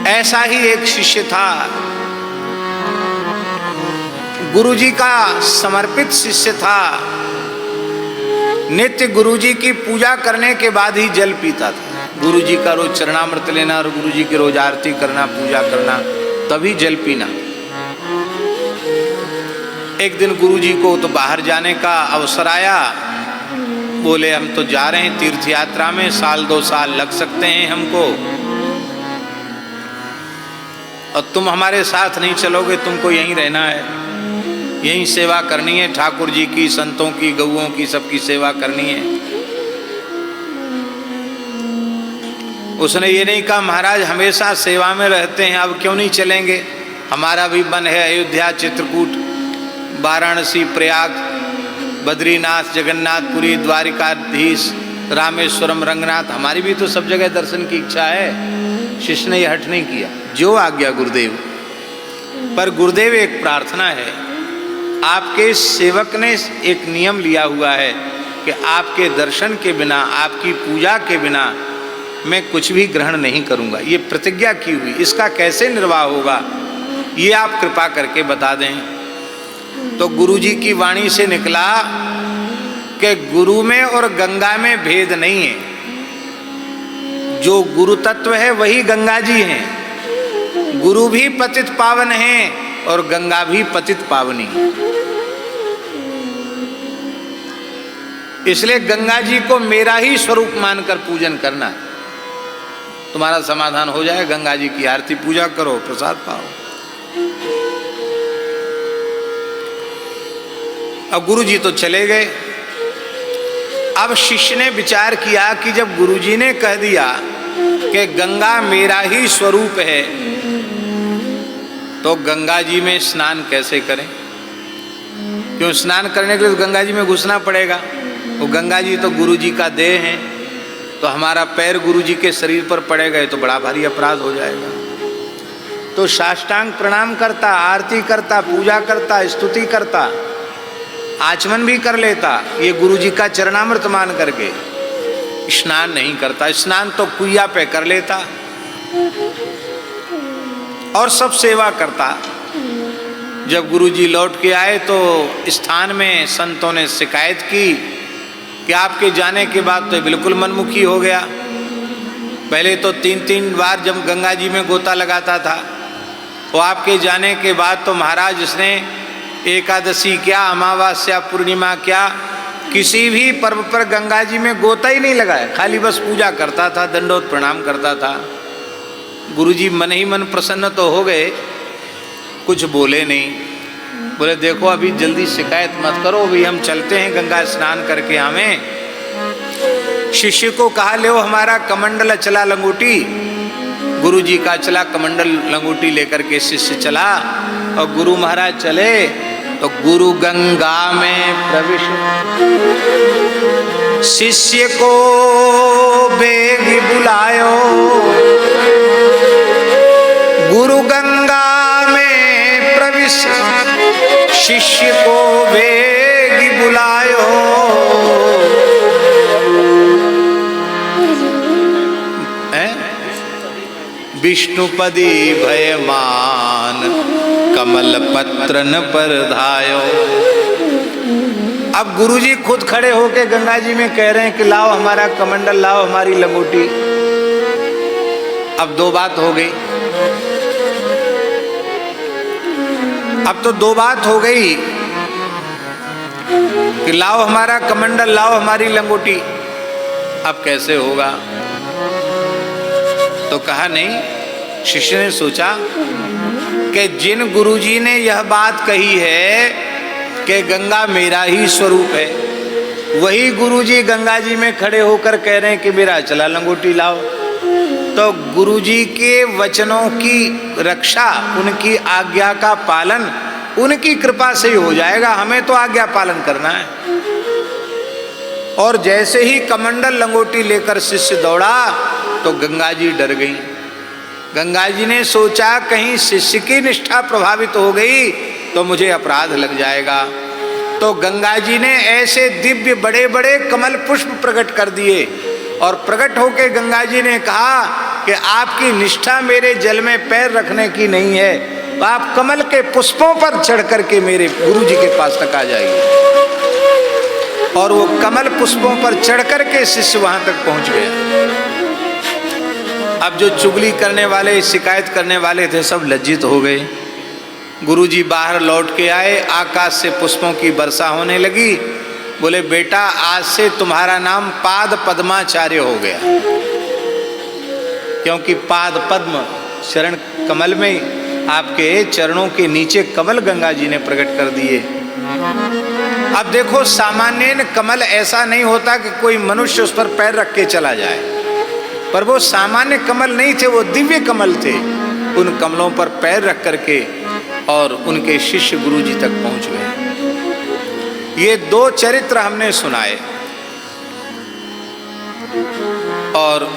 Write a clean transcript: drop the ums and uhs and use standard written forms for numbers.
ऐसा ही एक शिष्य था, गुरुजी का समर्पित शिष्य था। नित्य गुरुजी की पूजा करने के बाद ही जल पीता था। गुरुजी का रोज चरणामृत लेना और गुरुजी की रोज आरती करना, पूजा करना, तभी जल पीना। एक दिन गुरुजी को तो बाहर जाने का अवसर आया। बोले हम तो जा रहे हैं तीर्थ यात्रा में, 1-2 साल लग सकते हैं हमको, और तुम हमारे साथ नहीं चलोगे, तुमको यहीं रहना है, यहीं सेवा करनी है, ठाकुर जी की, संतों की, गौओं की, सबकी सेवा करनी है। उसने ये नहीं कहा महाराज हमेशा सेवा में रहते हैं, अब क्यों नहीं चलेंगे, हमारा भी मन है अयोध्या, चित्रकूट, वाराणसी, प्रयाग, बद्रीनाथ, जगन्नाथपुरी, द्वारिकाधीश, रामेश्वरम, रंगनाथ, हमारी भी तो सब जगह दर्शन की इच्छा है। शिष्य ने यह हठ नहीं किया, जो आज्ञा गुरुदेव। पर गुरुदेव एक प्रार्थना है, आपके सेवक ने एक नियम लिया हुआ है कि आपके दर्शन के बिना, आपकी पूजा के बिना मैं कुछ भी ग्रहण नहीं करूंगा। ये प्रतिज्ञा की हुई, इसका कैसे निर्वाह होगा ये आप कृपा करके बता दें। तो गुरुजी की वाणी से निकला कि गुरु में और गंगा में भेद नहीं है, जो गुरु तत्व है वही गंगा जी हैं। गुरु भी पतित पावन हैं और गंगा भी पतित पावनी। इसलिए गंगा जी को मेरा ही स्वरूप मानकर पूजन करना, तुम्हारा समाधान हो जाए। गंगा जी की आरती पूजा करो, प्रसाद पाओ। अब गुरु जी तो चले गए। अब शिष्य ने विचार किया कि जब गुरुजी ने कह दिया कि गंगा मेरा ही स्वरूप है, तो गंगा जी में स्नान कैसे करें? क्यों, स्नान करने के लिए तो गंगा जी में घुसना पड़ेगा। वो गंगा जी तो गुरुजी का देह है, तो हमारा पैर गुरुजी के शरीर पर पड़ेगा तो बड़ा भारी अपराध हो जाएगा। तो साष्टांग प्रणाम करता, आरती करता, पूजा करता, स्तुति करता, आचमन भी कर लेता, ये गुरुजी का चरणामृत मान करके। स्नान नहीं करता, स्नान तो कुइया पे कर लेता और सब सेवा करता। जब गुरुजी लौट के आए तो स्थान में संतों ने शिकायत की कि आपके जाने के बाद तो बिल्कुल मनमुखी हो गया। पहले तो 3-3 बार जब गंगा जी में गोता लगाता था, तो आपके जाने के बाद तो महाराज इसने एकादशी क्या, अमावस्या, पूर्णिमा क्या, किसी भी पर्व पर गंगा जी में गोता ही नहीं लगाया, खाली बस पूजा करता था, दंडोत प्रणाम करता था। गुरुजी मन ही मन प्रसन्न तो हो गए, कुछ बोले नहीं। बोले देखो अभी जल्दी शिकायत मत करो, अभी हम चलते हैं गंगा स्नान करके। हमें शिष्य को कहा ले वो हमारा कमंडल चला लंगोटी। गुरुजी का चला कमंडल लंगोटी लेकर के शिष्य चला, और गुरु महाराज चले तो गुरु गंगा में प्रवेश, शिष्य को बेग बुलायो, गुरु गंगा में प्रवेश, शिष्य को बेग बुलायो। विष्णुपदी भयमान कमल पत्रन पर धायो। अब गुरुजी खुद खड़े होके गंगा जी में कह रहे हैं कि लाओ हमारा कमंडल, लाओ हमारी लंगोटी। अब 2 बात हो गई, अब तो 2 बात हो गई कि लाओ हमारा कमंडल, लाओ हमारी लंगोटी। अब कैसे होगा? तो कहा नहीं। शिष्य ने सोचा कि जिन गुरुजी ने यह बात कही है कि गंगा मेरा ही स्वरूप है, वही गुरुजी गंगा जी में खड़े होकर कह रहे हैं कि मेरा चला लंगोटी लाओ। तो गुरुजी के वचनों की रक्षा, उनकी आज्ञा का पालन उनकी कृपा से ही हो जाएगा, हमें तो आज्ञा पालन करना है। और जैसे ही कमंडल लंगोटी लेकर शिष्य दौड़ा तो गंगा जी डर गई। गंगा जी ने सोचा कहीं शिष्य की निष्ठा प्रभावित हो गई तो मुझे अपराध लग जाएगा। तो गंगा जी ने ऐसे दिव्य बड़े बड़े कमल पुष्प प्रकट कर दिए, और प्रकट होकर गंगा जी ने कहा कि आपकी निष्ठा मेरे जल में पैर रखने की नहीं है, तो आप कमल के पुष्पों पर चढ़ करके मेरे गुरु जी के पास तक आ जाइए। और वो कमल पुष्पों पर चढ़ करके शिष्य वहां तक पहुंच गया। अब जो चुगली करने वाले, शिकायत करने वाले थे, सब लज्जित हो गए। गुरुजी बाहर लौट के आए, आकाश से पुष्पों की वर्षा होने लगी। बोले बेटा, आज से तुम्हारा नाम पाद पद्माचार्य हो गया, क्योंकि पाद पद्म चरण कमल में आपके चरणों के नीचे कमल गंगा जी ने प्रकट कर दिए। अब देखो, सामान्य कमल ऐसा नहीं होता कि कोई मनुष्य उस पर पैर रख के चला जाए, पर वो सामान्य कमल नहीं थे, वो दिव्य कमल थे। उन कमलों पर पैर रख करके और उनके शिष्य गुरु जी तक पहुंच गए। ये दो चरित्र हमने सुनाए। और